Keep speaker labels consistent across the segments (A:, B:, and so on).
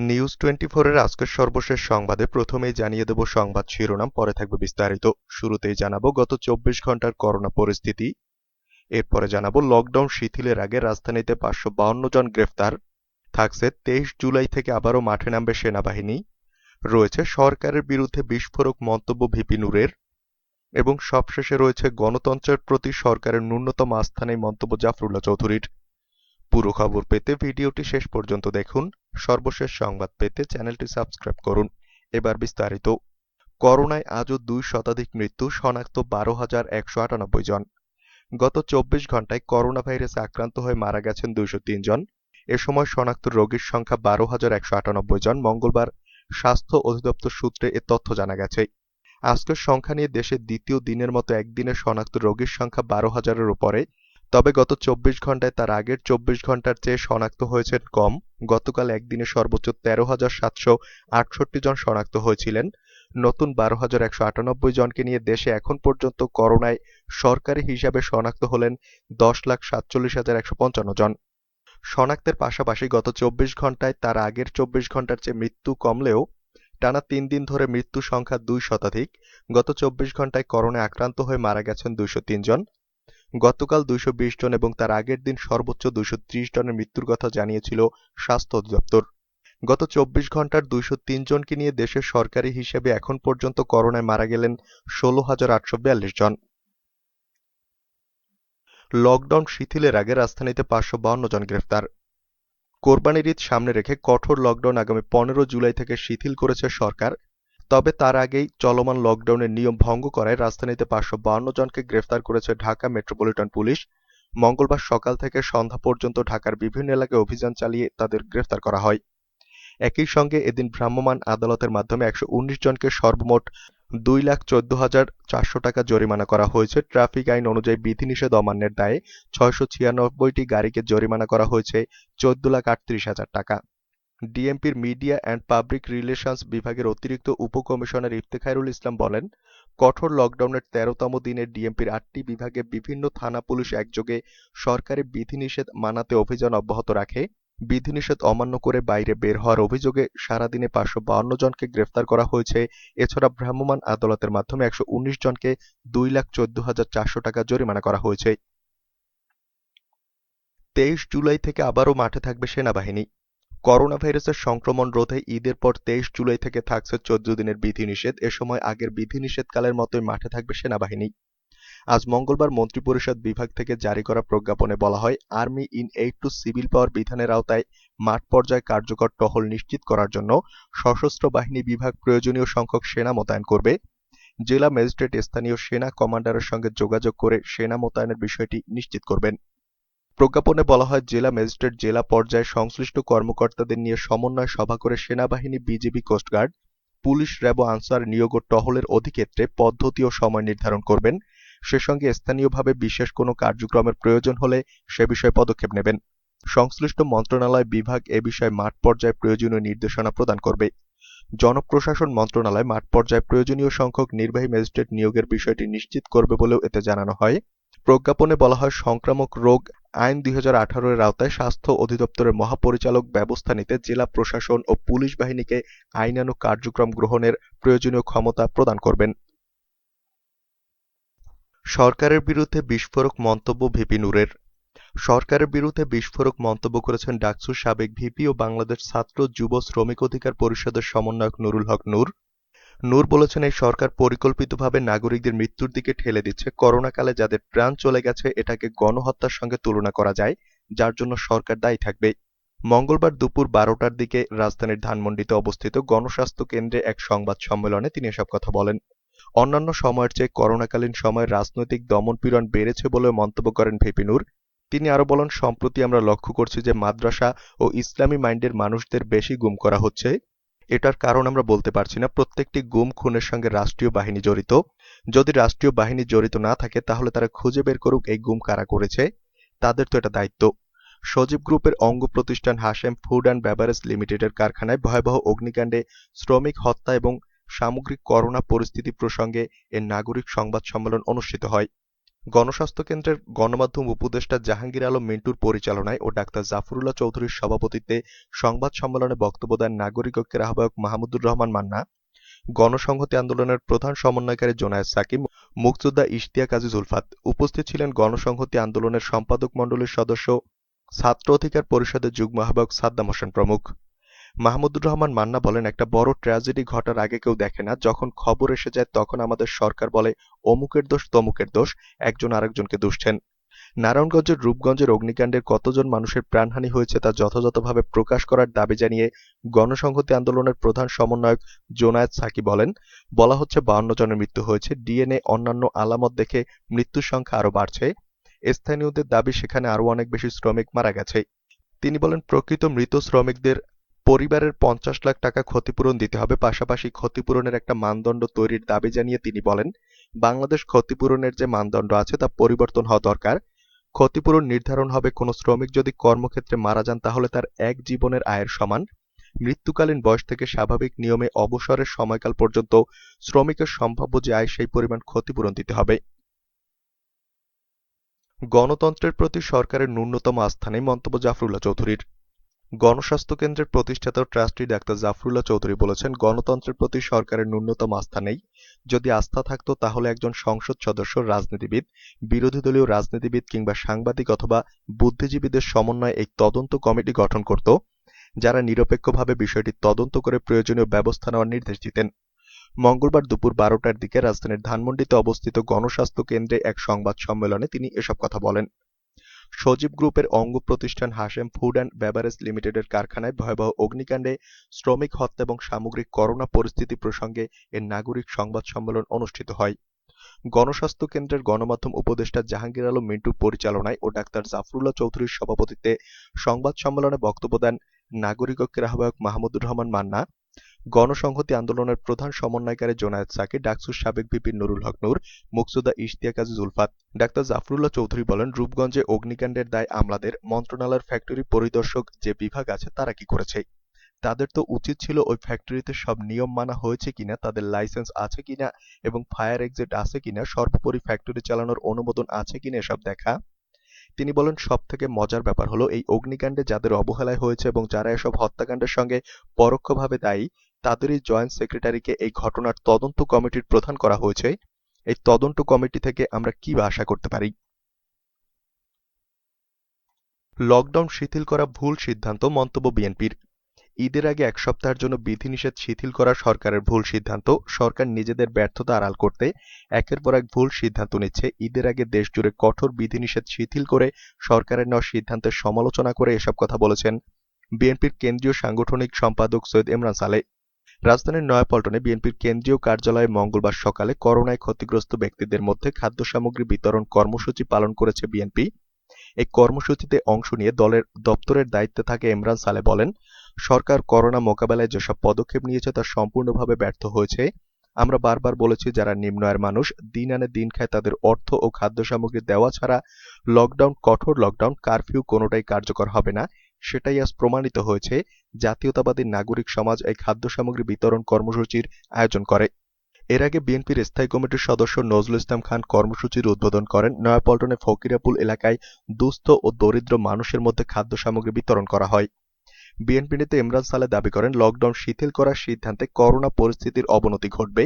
A: News 24-এর আজকের সর্বশেষ সংবাদে প্রথমেই জানিয়ে দেব সংবাদ শিরোনাম, পরে থাকবে বিস্তারিত। শুরুতেই জানাবো গত 24 ঘন্টার করোনা পরিস্থিতি। এরপরে জানাবো লকডাউন শিথিলের আগে রাজধানীতে 552 জন গ্রেফতার। থাকছে 23 জুলাই থেকে আবারও মাঠে নামবে সেনাবাহিনী। রয়েছে সরকারের বিরুদ্ধে বিস্ফোরক মন্তব্য ভিপি নূরের। এবং সবশেষে রয়েছে গণতন্ত্রের প্রতি সরকারের ন্যূনতম আস্থা নেই মন্তব্য জাফরুল্লাহ চৌধুরীর। পুরো খবর পেতে ভিডিওটি শেষ পর্যন্ত দেখুন। সর্বশেষ সংবাদ পেতে চ্যানেলটি সাবস্ক্রাইব করুন। এবার বিস্তারিত। করোনায় আজও 2 শতাধিক মৃত্যু, শনাক্ত 12,198 জন। গত 24 ঘন্টায় করোনা ভাইরাসে আক্রান্ত হয়ে মারা গেছেন 203 জন। এ সময় শনাক্ত রোগীর সংখ্যা 12,198 জন। মঙ্গলবার স্বাস্থ্য অধিদপ্তর সূত্রে এ তথ্য জানা গেছে। আজকের সংখ্যা নিয়ে দেশে দ্বিতীয় দিনের মতো একদিনে শনাক্ত রোগীর সংখ্যা 12,000-এর উপরে। তবে গত 24 ঘন্টায় তার আগের 24 ঘন্টার চেয়ে শনাক্ত হয়েছেন কম। গতকাল একদিনে সর্বোচ্চ 13,768 জন শনাক্ত হয়েছিলেন। নতুন 12,198 জনকে নিয়ে দেশে এখন পর্যন্ত করোনায় সরকারি হিসাবে শনাক্ত হলেন 10,47,155 জন। শনাক্তের পাশাপাশি গত 24 ঘন্টায় তার আগের 24 ঘন্টার চেয়ে মৃত্যু কমলেও টানা 3 দিন ধরে মৃত্যু সংখ্যা 2 শতাধিক। গত 24 ঘন্টায় করোনায় আক্রান্ত হয়ে মারা গেছেন 203 জন। গতকাল 220 জন এবং তার আগের দিন সর্বোচ্চ 230 জনের মৃত্যুর কথা জানিয়েছিল স্বাস্থ্য অধিদপ্তর। গত 24 ঘন্টার 203 জনকে নিয়ে দেশের সরকারি হিসেবে এখন পর্যন্ত করোনায় মারা গেলেন 16,842 জন। লকডাউন শিথিলের আগে রাজধানীতে 552 জন গ্রেফতার। কোরবানির ঈদ সামনে রেখে কঠোর লকডাউন আগামী 15 জুলাই থেকে শিথিল করেছে সরকার। তবে তার আগেই চলমান লকডাউনের নিয়ম ভঙ্গ করায় রাজধানীতে 552 জনকে গ্রেফতার করেছে ঢাকা মেট্রোপলিটন পুলিশ। মঙ্গলবার সকাল থেকে সন্ধ্যা পর্যন্ত ঢাকার বিভিন্ন এলাকায় অভিযান চালিয়ে তাদের গ্রেফতার করা হয়। একই সঙ্গে এদিন ভ্রাম্যমাণ আদালতের মাধ্যমে 119 জনকে সর্বমোট 2,14,400 টাকা জরিমানা করা হয়েছে। ট্রাফিক আইন অনুযায়ী বিধিনিষেধ অমান্যের দায়ে 696টি গাড়িকে জরিমানা করা হয়েছে 14,38,000 টাকা। ডিএমপির মিডিয়া অ্যান্ড পাবলিক রিলেশনস বিভাগের অতিরিক্ত উপকমিশনার ইফতেখারুল ইসলাম বলেন, কঠোর লকডাউনের 13তম দিনে ডিএমপির 8টি বিভাগে বিভিন্ন থানা পুলিশ একযোগে সরকারি বিধিনিষেধ মানাতে অভিযান অব্যাহত রাখে। বিধিনিষেধ অমান্য করে বাইরে বের হওয়ার অভিযোগে সারাদিনে 552 জনকে গ্রেফতার করা হয়েছে। এছাড়া ভ্রাম্যমাণ আদালতের মাধ্যমে 119 জনকে 2,14,400 টাকা জরিমানা করা হয়েছে। 23 জুলাই থেকে আবারও মাঠে থাকবে সেনাবাহিনী। করোনা ভাইরাসের সংক্রমণ রোধে ঈদের পর 23 জুলাই থেকে থাকছে 14 দিনের বিধিনিষেধ। এ সময় আগের বিধিনিষেধকালের মতোই মাঠে থাকবে সেনাবাহিনী। আজ মঙ্গলবার মন্ত্রিপরিষদ বিভাগ থেকে জারি করা প্রজ্ঞাপনে বলা হয়, army in aid two civil পাওয়ার বিধানের আওতায় মাঠ পর্যায়ে কার্যকর টহল নিশ্চিত করার জন্য সশস্ত্র বাহিনী বিভাগ প্রয়োজনীয় সংখ্যক সেনা মোতায়েন করবে। জেলা ম্যাজিস্ট্রেট স্থানীয় সেনা কমান্ডারের সঙ্গে যোগাযোগ করে সেনা মোতায়েনের বিষয়টি নিশ্চিত করবেন। প্রজ্ঞাপনে বলা হয়, জেলা ম্যাজিস্ট্রেট জেলা পর্যায়ে সংশ্লিষ্ট কর্মকর্তাদের নিয়ে সমন্বয় সভা করে সেনাবাহিনী, বিজিবি, কোস্টগার্ড, পুলিশ, র্যাব ও আনসার নিয়োগ ও টহলের অধিক্ষেত্রে পদ্ধতি ও সময় নির্ধারণ করবেন। সে সঙ্গে স্থানীয়ভাবে বিশেষ কোনো কার্যক্রমের প্রয়োজন হলে সে বিষয়ে পদক্ষেপ নেবেন। সংশ্লিষ্ট মন্ত্রণালয় বিভাগ এ বিষয়ে মাঠ পর্যায়ে প্রয়োজনীয় নির্দেশনা প্রদান করবে। জনপ্রশাসন মন্ত্রণালয় মাঠ পর্যায়ে প্রয়োজনীয় সংখ্যক নির্বাহী ম্যাজিস্ট্রেট নিয়োগের বিষয়টি নিশ্চিত করবে বলেও এতে জানানো হয়। প্রজ্ঞাপনে বলা হয়, সংক্রামক রোগ আইন 2018-এর আওতায় স্বাস্থ্য অধিদপ্তরের মহাপরিচালক ব্যবস্থা নিতে জেলা প্রশাসন ও পুলিশ বাহিনীকে আইনানুগ কার্যক্রম গ্রহণের প্রয়োজনীয় ক্ষমতা প্রদান করবেন। সরকারের বিরুদ্ধে বিস্ফোরক মন্তব্য ভিপি নূরের। সরকারের বিরুদ্ধে বিস্ফোরক মন্তব্য করেছেন ডাকসুর সাবেক ভিপি ও বাংলাদেশ ছাত্র যুব শ্রমিক অধিকার পরিষদের সমন্বয়ক নুরুল হক নূর। নূর বলেছেন, এই সরকার পরিকল্পিতভাবে নাগরিকদের মৃত্যুর দিকে ঠেলে দিচ্ছে। করোনাকালে যাদের প্রাণ চলে গেছে এটাকে গণহত্যার সঙ্গে তুলনা করা যায়, যার জন্য সরকার দায়ী থাকবে। মঙ্গলবার দুপুর 12টার দিকে রাজধানীর ধানমন্ডিতে অবস্থিত গণস্বাস্থ্য কেন্দ্রে এক সংবাদ সম্মেলনে তিনি এসব কথা বলেন। অন্যান্য সময়ের চেয়ে করোনাকালীন সময়ে রাজনৈতিক দমন-পীড়ন বেড়েছে বলে মন্তব্য করেন ভিপি নূর। তিনি আরো বলেন, সম্প্রতি আমরা লক্ষ্য করছি যে মাদ্রাসা ও ইসলামী মাইন্ডের মানুষদের বেশি গুম করা হচ্ছে। এটার কারণ আমরা বলতে পারছি না। প্রত্যেকটি গুম খুনের সঙ্গে রাষ্ট্রীয় বাহিনী জড়িত। যদি রাষ্ট্রীয় বাহিনী জড়িত না থাকে তাহলে তারা খুঁজে বের করুক এই গুম কারা করেছে। তাদের তো এটা দায়িত্ব। সজীব গ্রুপের অঙ্গ প্রতিষ্ঠান হাশেম ফুড অ্যান্ড বেভারেজ লিমিটেডের কারখানায় ভয়াবহ অগ্নিকাণ্ডে শ্রমিক হত্যা এবং সামগ্রিক করোনা পরিস্থিতি প্রসঙ্গে এ নাগরিক সংবাদ সম্মেলন অনুষ্ঠিত হয়। গণস্বাস্থ্য কেন্দ্রের গণমাধ্যম উপদেষ্টা জাহাঙ্গীর আলম মিন্টুর পরিচালনায় ও ডাক্তার জাফরুল্লাহ চৌধুরীর সভাপতিত্বে সংবাদ সম্মেলনে বক্তব্য দেন নাগরিক ঐক্যের আহ্বায়ক মাহমুদুর রহমান মান্না, গণসংহতি আন্দোলনের প্রধান সমন্বয়কারী জোনায়েদ সাকিব, মুক্তিযোদ্ধা ইশতিয়াক আজিজ উলফাত। উপস্থিত ছিলেন গণসংহতি আন্দোলনের সম্পাদক মণ্ডলীর সদস্য, ছাত্র অধিকার পরিষদের যুগ্ম আহ্বায়ক সাদ্দাম হোসেন প্রমুখ। মাহমুদুর রহমান মান্না বলেন, একটা বড় ট্র্যাজেডি ঘটার আগে কেউ দেখে না, যখন খবর এসে যায় তখন আমাদের সরকার বলে অমুকের দোষ তমুকের দোষ, একজন আরেকজনকে দুষছেন। নারায়ণগঞ্জের রূপগঞ্জের অগ্নিকাণ্ডে কতজন মানুষের প্রাণহানি হয়েছে তা যথাযথভাবে প্রকাশ করার দাবি জানিয়ে গণসংহতি আন্দোলনের প্রধান সমন্বয়ক জোনায়েদ সাকি বলেন, বলা হচ্ছে 52 জনের মৃত্যু হয়েছে, ডিএনএ অন্যান্য আলামত দেখে মৃত্যুর সংখ্যা আরও বাড়ছে। স্থানীয়দের দাবি সেখানে আরও অনেক বেশি শ্রমিক মারা গেছে। তিনি বলেন, প্রকৃত মৃত শ্রমিকদের পরিবারের 50 লাখ টাকা ক্ষতিপূরণ দিতে হবে, পাশাপাশি ক্ষতিপূরণের একটা মানদণ্ড তৈরির দাবি জানিয়ে তিনি বলেন, বাংলাদেশ ক্ষতিপূরণের যে মানদণ্ড আছে তা পরিবর্তন হওয়া দরকার। ক্ষতিপূরণ নির্ধারণ হবে কোনো শ্রমিক যদি কর্মক্ষেত্রে মারা যান তাহলে তার এক জীবনের আয়ের সমান। মৃত্যুকালীন বয়স থেকে স্বাভাবিক নিয়মে অবসরের সময়কাল পর্যন্ত শ্রমিকের সম্ভাব্য যে আয় সেই পরিমাণ ক্ষতিপূরণ দিতে হবে। গণতন্ত্রের প্রতি সরকারের ন্যূনতম আস্থা নেই, মন্তব্য জাফরুল্লাহ চৌধুরীর। গণস্বাস্থ্য কেন্দ্রের প্রতিষ্ঠাতা ও ট্রাস্টি ডাক্তার জাফরুল্লাহ চৌধুরী বলেছেন, গণতন্ত্রের প্রতি সরকারের ন্যূনতম আস্থা নেই। যদি আস্থা থাকতো তাহলে একজন সংসদ সদস্য, রাজনীতিবিদ, বিরোধী দলীয় রাজনীতিবিদ কিংবা সাংবাদিক অথবা বুদ্ধিজীবীদের সমন্বয়ে এই তদন্ত কমিটি গঠন করত, যারা নিরপেক্ষভাবে বিষয়টি তদন্ত করে প্রয়োজনীয় ব্যবস্থা নেওয়ার নির্দেশ দিতেন। মঙ্গলবার দুপুর 12টার দিকে রাজধানীর ধানমন্ডিতে অবস্থিত গণস্বাস্থ্য কেন্দ্রে এক সংবাদ সম্মেলনে তিনি এসব কথা বলেন। সজীব গ্রুপের অঙ্গ প্রতিষ্ঠান হাশেম ফুড অ্যান্ড বেভারেজ লিমিটেডের কারখানায় ভয়াবহ অগ্নিকাণ্ডে শ্রমিক হত্যা এবং সামগ্রিক করোনা পরিস্থিতি প্রসঙ্গে এর নাগরিক সংবাদ সম্মেলন অনুষ্ঠিত হয়। গণস্বাস্থ্য কেন্দ্রের গণমাধ্যম উপদেষ্টা জাহাঙ্গীর আলম মিন্টুর পরিচালনায় ও ডাক্তার জাফরুল্লাহ চৌধুরীর সভাপতিত্বে সংবাদ সম্মেলনে বক্তব্য দেন নাগরিক ঐক্যের আহ্বায়ক মাহমুদুর রহমান মান্না, গণসংহতি আন্দোলনের প্রধান সমন্বয়কারী জোনায়েদ সাকি, ডাকসুর সাবেক ভিপি নুরুল হক নূর, মুক্তিযোদ্ধা ইশতিয়াক আজিজ উলফাত। ডাক্তার জাফরুল্লাহ চৌধুরী বলেন, রূপগঞ্জে অগ্নিকাণ্ডের দায় আমলাদের। মন্ত্রণালয়ের ফ্যাক্টরি পরিদর্শক যে বিভাগ আছে তারা কি করেছে? তাদের তো উচিত ছিল ওই ফ্যাক্টরিতে সব নিয়ম মানা হয়েছে কিনা, তাদের লাইসেন্স আছে কিনা এবং ফায়ার এক্সিট আছে কিনা, সর্বোপরি ফ্যাক্টরি চালানোর অনুমোদন আছে কিনা এসব দেখা। তিনি বলেন, সবথেকে মজার ব্যাপার হলো এই অগ্নিকাণ্ডে যাদের অবহেলায় হয়েছে এবং যারা এসব হত্যাকাণ্ডের সঙ্গে পরোক্ষভাবে দায়ী তাদেরই জয়েন্ট সেক্রেটারিকে এই ঘটনার তদন্ত কমিটির প্রধান করা হয়েছে। এই তদন্ত কমিটি থেকে আমরা কি বা আশা করতে পারি? লকডাউন শিথিল করা ভুল সিদ্ধান্ত, মন্তব্য বিএনপির। ঈদের আগে এক সপ্তাহের জন্য বিধিনিষেধ শিথিল করা সরকারের ভুল সিদ্ধান্ত। সরকার নিজেদের ব্যর্থতা আড়াল করতে একের পর এক ভুল সিদ্ধান্ত নিচ্ছে। ঈদের আগে দেশজুড়ে কঠোর বিধিনিষেধ শিথিল করে সরকারের নেওয়া সিদ্ধান্তের সমালোচনা করে এসব কথা বলেছেন বিএনপির কেন্দ্রীয় সাংগঠনিক সম্পাদক সৈয়দ ইমরান সালেহ। রাজধানীর নয়াপল্টনে বিএনপির কেন্দ্রীয় কার্যালয়ে মঙ্গলবার সকালে করোনায় ক্ষতিগ্রস্ত ব্যক্তিদের মধ্যে খাদ্য সামগ্রী বিতরণ কর্মসূচি পালন করেছে বিএনপি। এই কর্মসূচিতে অংশ নিয়ে দলের দপ্তরের দায়িত্বে থাকে ইমরান সালেহ বলেন, সরকার করোনা মোকাবেলায় যেসব পদক্ষেপ নিয়েছে তা সম্পূর্ণভাবে ব্যর্থ হয়েছে। আমরা বারবার বলেছি, যারা নিম্ন আয়ের মানুষ দিন আনে দিন খায় তাদের অর্থ ও খাদ্য সামগ্রী দেওয়া ছাড়া লকডাউন, কঠোর লকডাউন, কারফিউ কোনোটাই কার্যকর হবে না। সেটাই আজ প্রমাণিত হয়েছে। জাতীয়তাবাদী নাগরিক সমাজ এই খাদ্য সামগ্রী বিতরণ কর্মসূচির আয়োজন করে। এর আগে বিএনপির স্থায়ী কমিটির সদস্য নজরুল ইসলাম খান কর্মসূচির উদ্বোধন করেন। নয়াপল্টনে ফকিরাপুল এলাকায় দুস্থ ও দরিদ্র মানুষের মধ্যে খাদ্য সামগ্রী বিতরণ করা হয়। বিএনপি নেতা ইমরান সালেহ দাবি করেন, লকডাউন শিথিল করার সিদ্ধান্তে করোনা পরিস্থিতির অবনতি ঘটবে।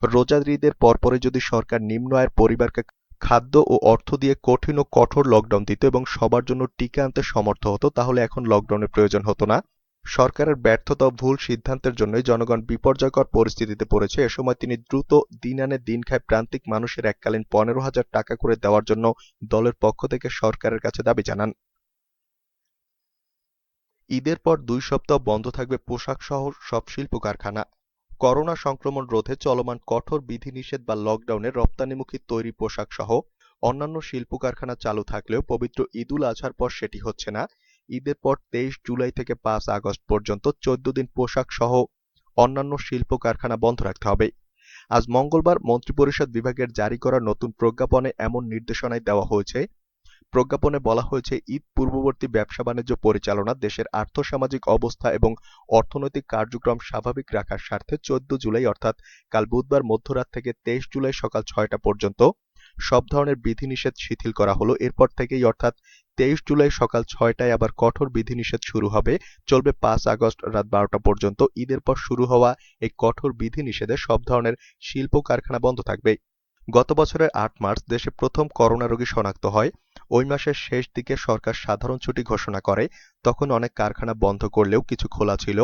A: রোজার ঈদের পরপরই যদি সরকার নিম্ন আয়ের পরিবারকে খাদ্য ও অর্থ দিয়ে কঠিন ও কঠোর লকডাউন দিত এবং সবার জন্য টিকা আনতে সমর্থ হতো তাহলে এখন লকডাউনের প্রয়োজন হতো না। সরকারের ব্যর্থতা ও ভুল সিদ্ধান্তের জন্যই জনগণ বিপর্যয়কর পরিস্থিতিতে পড়েছে। এ সময় তিনি দ্রুত দিন আনে দিন খায় প্রান্তিক মানুষের এককালীন 15,000 টাকা করে দেওয়ার জন্য দলের পক্ষ থেকে সরকারের কাছে দাবি জানান। ঈদের পর 2 সপ্তাহ বন্ধ থাকবে পোশাকসহ সব শিল্প কারখানা। করোনা সংক্রমণ রোধে চলমান কঠোর বিধিনিষেধ বা লকডাউনে রপ্তানিমুখী তৈরি পোশাকসহ অন্যান্য শিল্প কারখানা চালু থাকলেও পবিত্র ঈদুল আজহার পর সেটি হচ্ছে না। ঈদের পর 23 জুলাই থেকে 5 আগস্ট পর্যন্ত 14 দিন পোশাকসহ অন্যান্য শিল্প কারখানা বন্ধ রাখতে হবে। আজ মঙ্গলবার মন্ত্রিপরিষদ বিভাগের জারি করা নতুন প্রজ্ঞাপনে এমন নির্দেশনায় দেওয়া হয়েছে। প্রজ্ঞাপনে বলা হয়েছে, ঈদ পূর্ববর্তী ব্যবসা-বাণিজ্য পরিচালনা, দেশের আর্থসামাজিক অবস্থা এবং অর্থনৈতিক কার্যক্রম স্বাভাবিক রাখার স্বার্থে ১৪ জুলাই অর্থাৎ কাল বুধবার মধ্যরাত থেকে ২৩ জুলাই সকাল ৬টা পর্যন্ত সব ধরনের বিধিনিষেধ শিথিল করা হলো। এরপর থেকেই অর্থাৎ ২৩ জুলাই সকাল ৬টায় আবার কঠোর বিধিনিষেধ শুরু হবে, চলবে ৫ আগস্ট রাত ১২টা পর্যন্ত। ঈদের পর শুরু হওয়া এই কঠোর বিধিনিষেধে সব ধরনের শিল্প কারখানা বন্ধ থাকবে। গত বছরের ৮ মার্চ দেশে প্রথম করোনা রোগী শনাক্ত হয়। ওই মাসের শেষ দিকে সরকার সাধারণ ছুটি ঘোষণা করে। তখন অনেক কারখানা বন্ধ করলেও কিছু খোলা ছিল।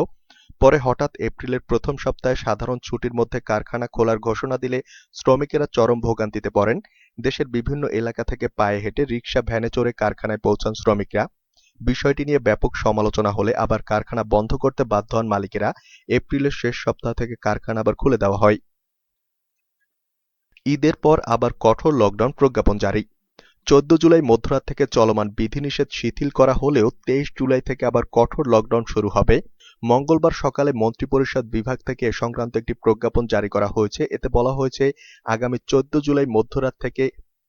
A: পরে হঠাৎ এপ্রিলের প্রথম সপ্তাহে সাধারণ ছুটির মধ্যে কারখানা খোলার ঘোষণা দিলে শ্রমিকেরা চরম ভোগান্তিতে পড়েন। দেশের বিভিন্ন এলাকা থেকে পায়ে হেঁটে রিকশা, ভ্যানে চড়ে কারখানায় পৌঁছান শ্রমিকরা। বিষয়টি নিয়ে ব্যাপক সমালোচনা হলে আবার কারখানা বন্ধ করতে বাধ্য হন মালিকেরা। এপ্রিলের শেষ সপ্তাহ থেকে কারখানা আবার খুলে দেওয়া হয়। ঈদের পর আবার কঠোর লকডাউন প্রজ্ঞাপন জারি। ১৪ জুলাই মধ্যরাত থেকে চলমান বিধিনিষেধ শিথিল করা হলেও ২৩ জুলাই থেকে আবার কঠোর লকডাউন শুরু হবে। মঙ্গলবার সকালে মন্ত্রিপরিষদ বিভাগ থেকে এ সংক্রান্ত একটি প্রজ্ঞাপন জারি করা হয়েছে। এতে বলা হয়েছে, আগামী ১৪ জুলাই মধ্যরাত থেকে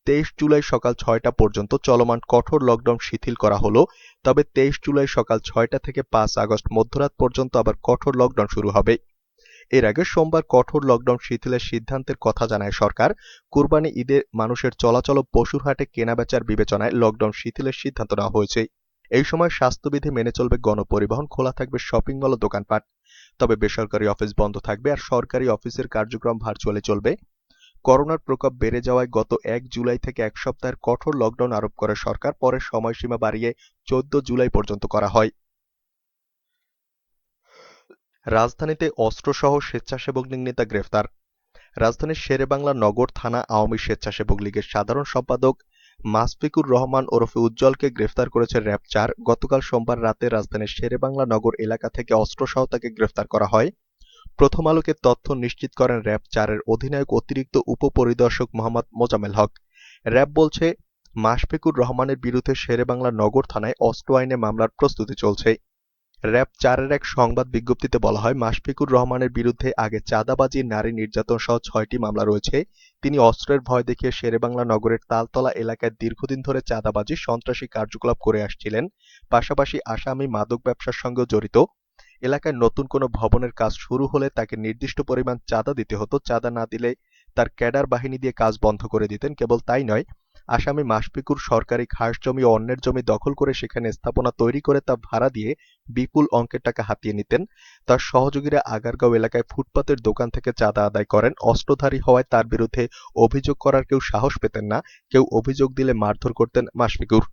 A: ২৩ জুলাই সকাল ৬টা পর্যন্ত চলমান কঠোর লকডাউন শিথিল করা হলো। তবে ২৩ জুলাই সকাল ৬টা থেকে ৫ আগস্ট মধ্যরাত পর্যন্ত আবার কঠোর লকডাউন শুরু হবে। এর আগে সোমবার কঠোর লকডাউন শিথিলের সিদ্ধান্তের কথা জানায় সরকার। কুরবানি ঈদে মানুষের চলাচল ও পশুর হাটে কেনাবেচার বিবেচনায় লকডাউন শিথিলের সিদ্ধান্ত নেওয়া হয়েছে। এই সময় স্বাস্থ্যবিধি মেনে চলবে গণপরিবহন, খোলা থাকবে শপিং মল ও দোকানপাট। তবে বেসরকারি অফিস বন্ধ থাকবে আর সরকারি অফিসের কার্যক্রম ভার্চুয়ালি চলবে। করোনার প্রকোপ বেড়ে যাওয়ায় গত ১ জুলাই থেকে এক সপ্তাহের কঠোর লকডাউন আরোপ করে সরকার। পরে সময়সীমা বাড়িয়ে ১৪ জুলাই পর্যন্ত করা হয়। রাজধানীতে অস্ত্রসহ স্বেচ্ছাসেবক লীগ নেতা গ্রেফতার। রাজধানীর শেরেবাংলা নগর থানা আওয়ামী স্বেচ্ছাসেবক লীগের সাধারণ সম্পাদক মাশফিকুর রহমান ওরফে উজ্জ্বলকে গ্রেফতার করেছে র্যাব-৪। গতকাল সোমবার রাতে রাজধানীর শেরেবাংলা নগর এলাকা থেকে অস্ত্রসহ তাকে গ্রেফতার করা হয়। প্রথম আলোকে তথ্য নিশ্চিত করেন র্যাব-৪-এর অধিনায়ক অতিরিক্ত উপপরিদর্শক মোহাম্মদ মোজাম্মেল হক। র্যাব বলছে, মাশফিকুর রহমানের বিরুদ্ধে শেরেবাংলা নগর থানায় অস্ত্র আইনে মামলার প্রস্তুতি চলছে। র্যাব-৪-এর এক সংবাদ বিজ্ঞপ্তিতে বলা হয়, মাশফিকুর রহমানের বিরুদ্ধে আগে চাঁদাবাজি, নারী নির্যাতন সহ ৬টি মামলা রয়েছে। তিনি অস্ত্রের ভয় দেখিয়ে শেরেবাংলা নগরের তালতলা এলাকায় দীর্ঘদিন ধরে চাঁদাবাজি, সন্ত্রাসী কার্যকলাপ করে আসছিলেন। পাশাপাশি আসামি মাদক ব্যবসার সঙ্গেও জড়িত। এলাকায় নতুন কোনো ভবনের কাজ শুরু হলে তাকে নির্দিষ্ট পরিমাণ চাঁদা দিতে হতো। চাঁদা না দিলে তার ক্যাডার বাহিনী দিয়ে কাজ বন্ধ করে দিতেন। কেবল তাই নয়, আসামি মাশফিকুর সরকারি খাসজমি ও অন্যের জমি দখল করে সেখানে স্থাপনা তৈরি করে তা ভাড়া দিয়ে বিপুল অঙ্কের টাকা হাতিয়ে নিতেন। তার সহযোগীরা আগারগাঁও এলাকায় ফুটপাতের দোকান থেকে চাঁদা আদায় করেন। অস্ত্রধারী হওয়ায় তার বিরুদ্ধে অভিযোগ করার কেউ সাহস পেতেন না। কেউ অভিযোগ দিলে মারধর করতেন মাশফিকুর।